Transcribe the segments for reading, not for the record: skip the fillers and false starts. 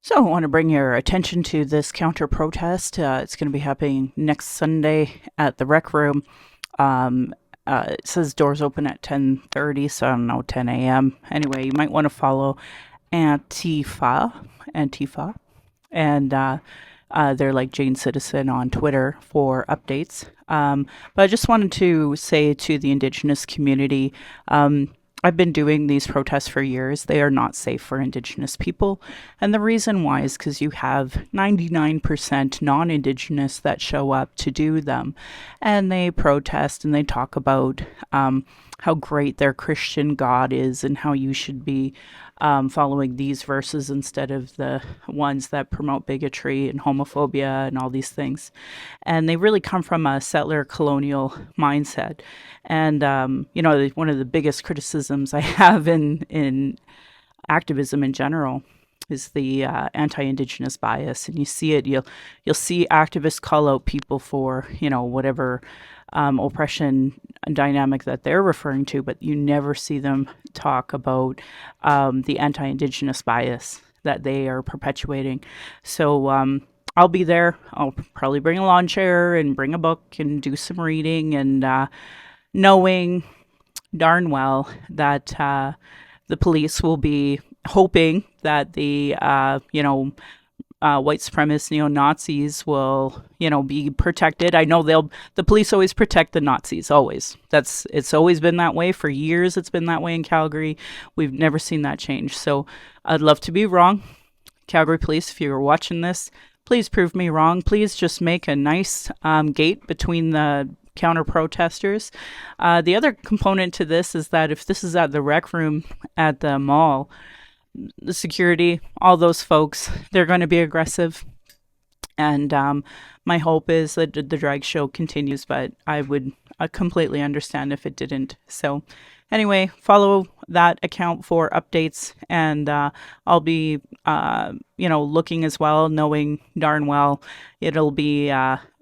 So I want to bring your attention to this counter protest. It's going to be happening next Sunday at the Rec Room. Um, it says doors open at 10:30, so I don't know, 10 a.m. Anyway, you might want to follow Antifa, and they're like Jane Citizen on Twitter for updates. But I just wanted to say to the Indigenous community, I've been doing these protests for years. They are not safe for Indigenous people. And the reason why is because you have 99% non Indigenous that show up to do them. And they protest and they talk about how great their Christian God is and how you should be following these verses instead of the ones that promote bigotry and homophobia and all these things. And they really come from a settler colonial mindset. And, one of the biggest criticisms I have in activism in general is the anti-indigenous bias, and you see it. You'll see activists call out people for whatever oppression dynamic that they're referring to, but you never see them talk about the anti-indigenous bias that they are perpetuating. So I'll be there. I'll probably bring a lawn chair and bring a book and do some reading, and knowing darn well that the police will be hoping that the white supremacist neo-Nazis will be protected. I know the police always protect the Nazis, always. It's always been that way for years. It's been that way in Calgary. We've never seen that change. So I'd love to be wrong. Calgary police, if you're watching this, please prove me wrong. Please just make a nice gate between the counter protesters. The other component to this is that if this is at the Rec Room at the mall, the security, all those folks, they're going to be aggressive. And my hope is that the drag show continues, but I would completely understand if it didn't. So anyway, follow that account for updates, and I'll be, looking as well, knowing darn well it'll be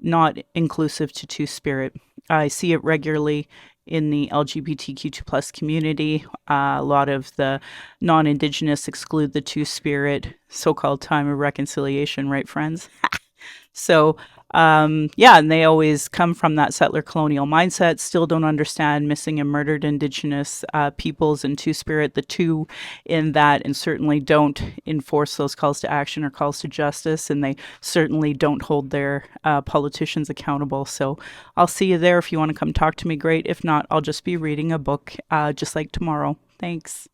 not inclusive to Two-Spirit. I see it regularly in the LGBTQ2 plus community. A lot of the non-Indigenous exclude the Two-Spirit so-called time of reconciliation, right, friends? So, and they always come from that settler colonial mindset, still don't understand missing and murdered Indigenous peoples and Two-Spirit, the two in that, and certainly don't enforce those calls to action or calls to justice, and they certainly don't hold their politicians accountable. So I'll see you there. If you want to come talk to me, great. If not, I'll just be reading a book just like tomorrow. Thanks.